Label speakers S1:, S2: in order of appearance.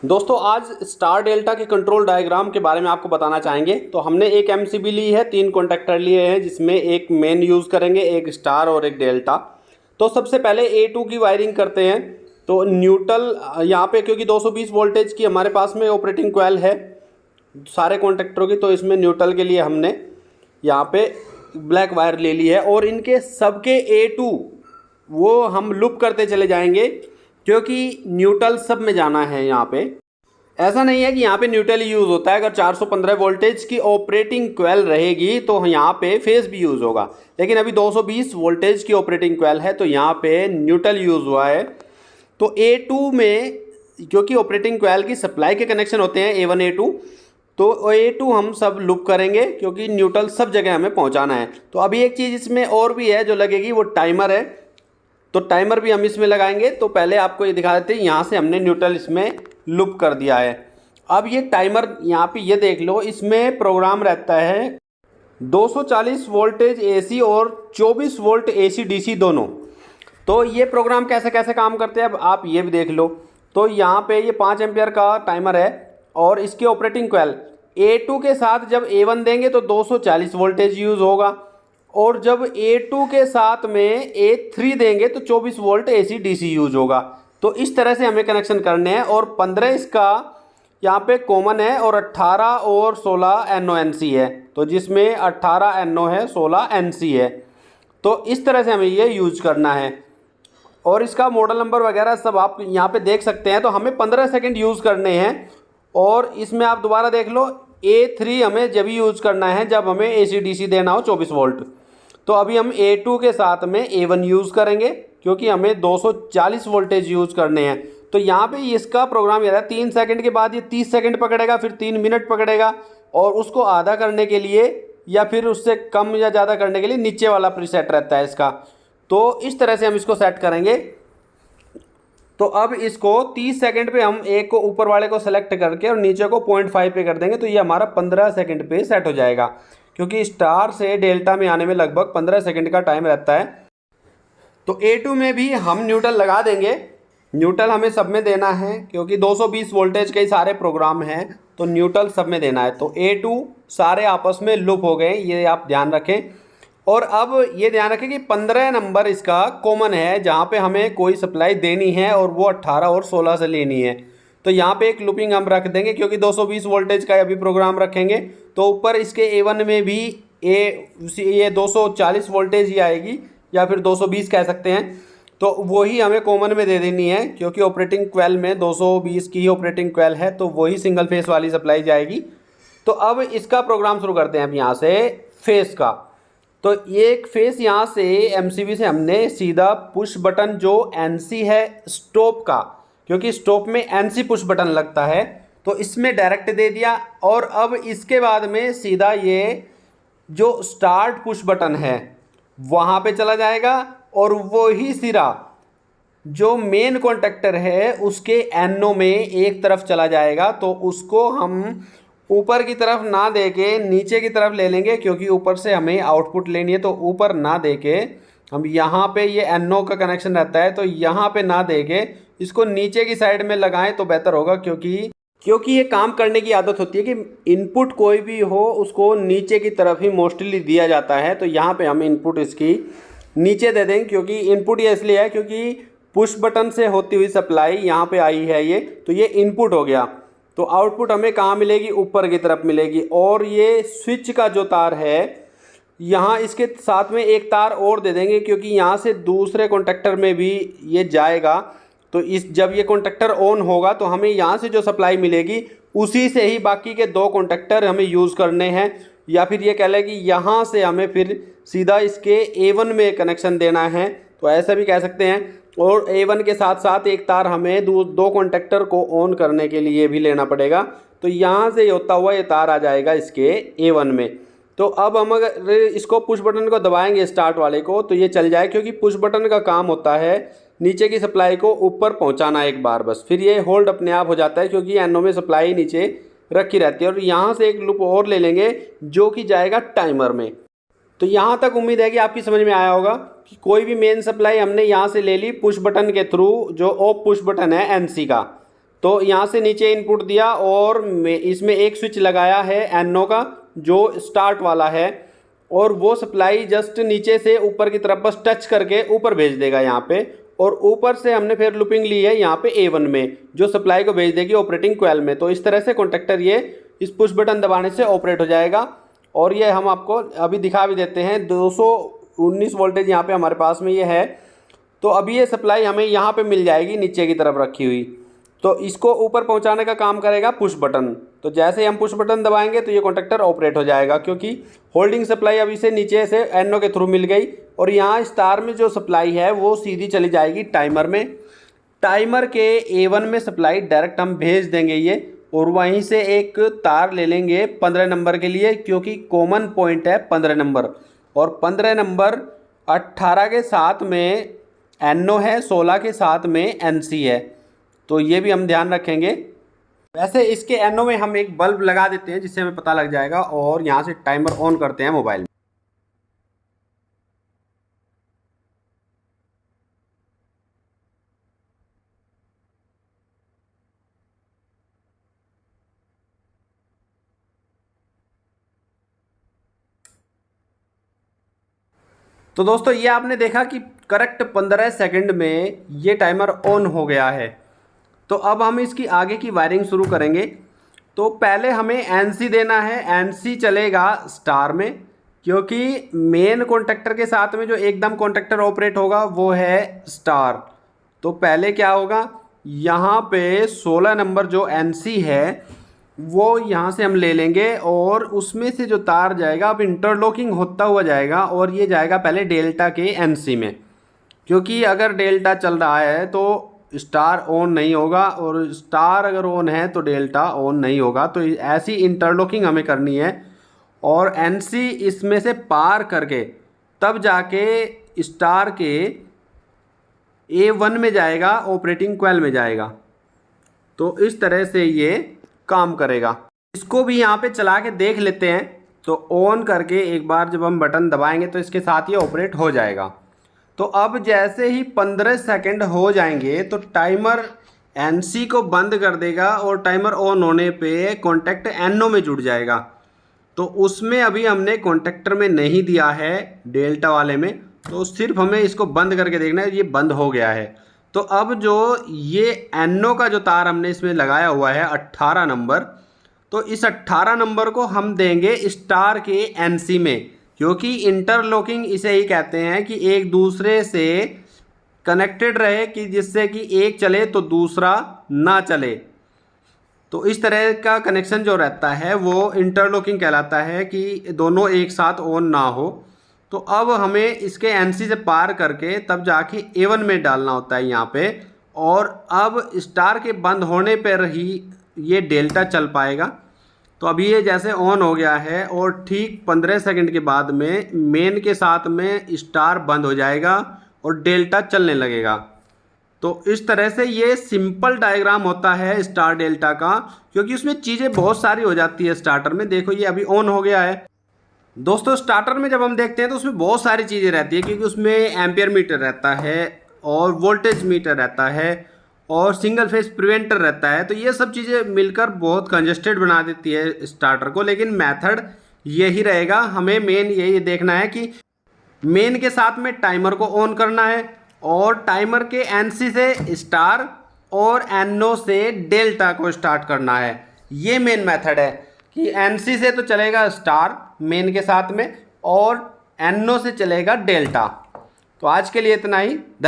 S1: दोस्तों आज star delta के कंट्रोल डायग्राम के बारे में आपको बताना चाहेंगे। तो हमने एक एमसीबी ली है, 3 कॉन्टेक्टर लिए हैं जिसमें एक मेन यूज़ करेंगे, एक स्टार और एक डेल्टा। तो सबसे पहले A2 की वायरिंग करते हैं। तो न्यूट्रल यहाँ पे क्योंकि 220 वोल्टेज की हमारे पास में ऑपरेटिंग कॉइल है सारे कॉन्टेक्टरों की, तो इसमें न्यूट्रल के लिए हमने यहाँ पे ब्लैक वायर ले ली है और इनके सबके A2 वो हम लूप करते चले जाएंगे क्योंकि न्यूट्रल सब में जाना है। यहाँ पे ऐसा नहीं है कि यहाँ पे न्यूट्रल यूज़ होता है। अगर 415 वोल्टेज की ऑपरेटिंग कॉइल रहेगी तो यहाँ पे फेस भी यूज़ होगा, लेकिन अभी 220 वोल्टेज की ऑपरेटिंग कॉइल है तो यहाँ पे न्यूट्रल यूज़ हुआ है। तो A2 में क्योंकि ऑपरेटिंग कॉइल की सप्लाई के कनेक्शन होते हैं A1 A2, तो A2 हम सब लूप करेंगे क्योंकि न्यूट्रल सब जगह हमें पहुँचाना है। तो अभी एक चीज़ इसमें और भी है जो लगेगी, वो टाइमर है। तो टाइमर भी हम इसमें लगाएंगे। तो पहले आपको ये दिखा देते हैं, यहाँ से हमने न्यूट्रल इसमें लूप कर दिया है। अब ये टाइमर यहाँ पे ये देख लो, इसमें प्रोग्राम रहता है 240 वोल्टेज AC और 24 वोल्ट AC DC दोनों। तो ये प्रोग्राम कैसे कैसे काम करते हैं अब आप ये भी देख लो। तो यहाँ पे ये 5 एम्पियर का टाइमर है और इसकी ऑपरेटिंग कॉइल A2 के साथ जब A1 देंगे तो 240 वोल्टेज यूज़ होगा, और जब A2 के साथ में A3 देंगे तो 24 वोल्ट AC DC यूज होगा। तो इस तरह से हमें कनेक्शन करने हैं और 15 इसका यहाँ पे कॉमन है और 18 और 16 NONC है। तो जिसमें 18 NO है, 16 NC है। तो इस तरह से हमें ये यूज करना है और इसका मॉडल नंबर वगैरह सब आप यहाँ पे देख सकते हैं। तो हमें 15 सेकंड यूज़ करने हैं और इसमें आप दोबारा देख लो, A3 हमें जब यूज़ करना है जब हमें AC DC देना हो 24 वोल्ट। तो अभी हम A2 के साथ में A1 यूज़ करेंगे क्योंकि हमें 240 वोल्टेज यूज़ करने हैं। तो यहाँ पे इसका प्रोग्राम ये रहा, 3 सेकंड के बाद ये 30 सेकंड पकड़ेगा, फिर 3 मिनट पकड़ेगा और उसको आधा करने के लिए या फिर उससे कम या ज़्यादा करने के लिए नीचे वाला प्रीसेट रहता है इसका। तो इस तरह से हम इसको सेट करेंगे। तो अब इसको 30 सेकंड पे हम एक को ऊपर वाले को सेलेक्ट करके और नीचे को 0.5 पे कर देंगे तो ये हमारा 15 सेकंड पे सेट हो जाएगा, क्योंकि स्टार से डेल्टा में आने में लगभग 15 सेकंड का टाइम रहता है। तो A2 में भी हम न्यूट्रल लगा देंगे। न्यूट्रल हमें सब में देना है क्योंकि 220 वोल्टेज के सारे प्रोग्राम हैं, तो न्यूट्रल सब में देना है। तो A2 सारे आपस में लूप हो गए, ये आप ध्यान रखें। और अब ये ध्यान रखें कि 15 नंबर इसका कॉमन है जहाँ पे हमें कोई सप्लाई देनी है और वो 18 और 16 से लेनी है। तो यहाँ पे एक लूपिंग हम रख देंगे क्योंकि 220 वोल्टेज का अभी प्रोग्राम रखेंगे। तो ऊपर इसके A1 में भी ये 240 वोल्टेज ही आएगी या फिर 220 कह सकते हैं। तो वही हमें कॉमन में दे देनी है क्योंकि ऑपरेटिंग कॉइल में 220 की ही ऑपरेटिंग कॉइल है, तो वही सिंगल फेस वाली सप्लाई जाएगी। तो अब इसका प्रोग्राम शुरू करते हैं अब यहाँ से फेस का। तो ये एक फेस यहाँ से MCB से हमने सीधा पुश बटन जो NC है स्टॉप का, क्योंकि स्टॉप में NC पुश बटन लगता है, तो इसमें डायरेक्ट दे दिया। और अब इसके बाद में सीधा ये जो स्टार्ट पुश बटन है वहाँ पे चला जाएगा और वही सिरा जो मेन कॉन्टेक्टर है उसके NO में एक तरफ चला जाएगा। तो उसको हम ऊपर की तरफ ना दे के नीचे की तरफ ले लेंगे क्योंकि ऊपर से हमें आउटपुट लेनी है। तो ऊपर ना दे के हम यहाँ पे ये NO का कनेक्शन रहता है, तो यहाँ पे ना दे के इसको नीचे की साइड में लगाएं तो बेहतर होगा, क्योंकि ये काम करने की आदत होती है कि इनपुट कोई भी हो उसको नीचे की तरफ ही मोस्टली दिया जाता है। तो यहाँ पे हम इनपुट इसकी नीचे दे देंगे क्योंकि इनपुट ये इसलिए है क्योंकि पुश बटन से होती हुई सप्लाई यहाँ पे आई है ये, तो ये इनपुट हो गया। तो आउटपुट हमें कहाँ मिलेगी, ऊपर की तरफ मिलेगी। और ये स्विच का जो तार है यहाँ इसके साथ में एक तार और दे देंगे क्योंकि यहाँ से दूसरे कॉन्टेक्टर में भी ये जाएगा। तो जब ये कॉन्टेक्टर ऑन होगा तो हमें यहाँ से जो सप्लाई मिलेगी उसी से ही बाकी के 2 कॉन्टेक्टर हमें यूज़ करने हैं, या फिर ये कह लें कि यहाँ से हमें फिर सीधा इसके A1 में कनेक्शन देना है, तो ऐसा भी कह सकते हैं। और A1 के साथ साथ एक तार हमें 2 कॉन्टेक्टर को ऑन करने के लिए भी लेना पड़ेगा। तो यहाँ से होता हुआ ये तार आ जाएगा इसके A1 में। तो अब हम अगर इसको पुश बटन को दबाएंगे स्टार्ट वाले को तो ये चल जाए, क्योंकि पुश बटन का काम होता है नीचे की सप्लाई को ऊपर पहुंचाना एक बार बस, फिर ये होल्ड अपने आप हो जाता है क्योंकि NO में सप्लाई नीचे रखी रहती है। और यहाँ से एक लूप और ले लेंगे जो कि जाएगा टाइमर में। तो यहाँ तक उम्मीद है कि आपकी समझ में आया होगा कि कोई भी मेन सप्लाई हमने यहाँ से ले ली पुश बटन के थ्रू, जो ऑफ पुश बटन है NC का। तो यहाँ से नीचे इनपुट दिया और इसमें एक स्विच लगाया है NO का जो स्टार्ट वाला है, और वो सप्लाई जस्ट नीचे से ऊपर की तरफ बस टच करके ऊपर भेज देगा यहाँ पे, और ऊपर से हमने फिर लूपिंग ली है यहाँ पे A1 में जो सप्लाई को भेज देगी ऑपरेटिंग कॉइल में। तो इस तरह से कॉन्टेक्टर ये इस पुश बटन दबाने से ऑपरेट हो जाएगा। और ये हम आपको अभी दिखा भी देते हैं, 219 वोल्टेज यहाँ पे हमारे पास में ये है। तो अभी ये सप्लाई हमें यहाँ पे मिल जाएगी नीचे की तरफ रखी हुई, तो इसको ऊपर पहुँचाने का काम करेगा पुश बटन। तो जैसे ही हम पुश बटन दबाएंगे तो ये कॉन्टेक्टर ऑपरेट हो जाएगा, क्योंकि होल्डिंग सप्लाई अभी से नीचे से NO के थ्रू मिल गई, और यहाँ स्टार में जो सप्लाई है वो सीधी चली जाएगी टाइमर में। टाइमर के A1 में सप्लाई डायरेक्ट हम भेज देंगे ये, और वहीं से एक तार ले लेंगे 15 नंबर के लिए, क्योंकि कॉमन पॉइंट है 15 नंबर, और 15 नंबर 18 के साथ में NO है, 16 के साथ में NC है, तो ये भी हम ध्यान रखेंगे। वैसे इसके NO में हम एक बल्ब लगा देते हैं जिससे हमें पता लग जाएगा, और यहाँ से टाइमर ऑन करते हैं मोबाइल में। तो दोस्तों ये आपने देखा कि करेक्ट 15 सेकंड में ये टाइमर ऑन हो गया है। तो अब हम इसकी आगे की वायरिंग शुरू करेंगे। तो पहले हमें NC देना है, NC चलेगा स्टार में, क्योंकि मेन कॉन्टेक्टर के साथ में जो एकदम कॉन्टेक्टर ऑपरेट होगा वो है स्टार। तो पहले क्या होगा, यहाँ पे 16 नंबर जो NC है वो यहाँ से हम ले लेंगे, और उसमें से जो तार जाएगा अब इंटरलॉकिंग होता हुआ जाएगा, और ये जाएगा पहले डेल्टा के NC में, क्योंकि अगर डेल्टा चल रहा है तो स्टार ऑन नहीं होगा, और स्टार अगर ऑन है तो डेल्टा ऑन नहीं होगा। तो ऐसी इंटरलॉकिंग हमें करनी है, और NC इसमें से पार करके तब जाके स्टार के A1 में जाएगा, ऑपरेटिंग कॉइल में जाएगा। तो इस तरह से ये काम करेगा। इसको भी यहाँ पे चला के देख लेते हैं। तो ऑन करके एक बार जब हम बटन दबाएंगे तो इसके साथ ये ऑपरेट हो जाएगा। तो अब जैसे ही 15 सेकंड हो जाएंगे तो टाइमर NC को बंद कर देगा, और टाइमर ऑन होने पे कॉन्टैक्ट NO में जुड़ जाएगा। तो उसमें अभी हमने कॉन्टैक्टर में नहीं दिया है डेल्टा वाले में, तो सिर्फ हमें इसको बंद करके देखना है, ये बंद हो गया है। तो अब जो ये NO का जो तार हमने इसमें लगाया हुआ है 18 नंबर, तो इस 18 नंबर को हम देंगे स्टार के NC में, क्योंकि इंटरलॉकिंग इसे ही कहते हैं कि एक दूसरे से कनेक्टेड रहे, कि जिससे कि एक चले तो दूसरा ना चले। तो इस तरह का कनेक्शन जो रहता है वो इंटरलॉकिंग कहलाता है, कि दोनों एक साथ ऑन ना हो। तो अब हमें इसके NC से पार करके तब जाके A1 में डालना होता है यहाँ पे, और अब स्टार के बंद होने पर ही ये डेल्टा चल पाएगा। तो अभी ये जैसे ऑन हो गया है, और ठीक 15 सेकंड के बाद में मेन के साथ में स्टार बंद हो जाएगा और डेल्टा चलने लगेगा। तो इस तरह से ये सिंपल डायग्राम होता है स्टार डेल्टा का, क्योंकि उसमें चीज़ें बहुत सारी हो जाती है स्टार्टर में। देखो ये अभी ऑन हो गया है। दोस्तों स्टार्टर में जब हम देखते हैं तो उसमें बहुत सारी चीज़ें रहती है, क्योंकि उसमें एम्पियर मीटर रहता है, और वोल्टेज मीटर रहता है, और सिंगल फेज प्रिवेंटर रहता है। तो ये सब चीज़ें मिलकर बहुत कंजेस्टेड बना देती है स्टार्टर को। लेकिन मेथड यही रहेगा, हमें मेन यही देखना है कि मेन के साथ में टाइमर को ऑन करना है, और टाइमर के NC से स्टार और NO से डेल्टा को स्टार्ट करना है। ये मेन मेथड है कि NC से तो चलेगा स्टार मेन के साथ में, और NO से चलेगा डेल्टा। तो आज के लिए इतना ही। धन्यवाद।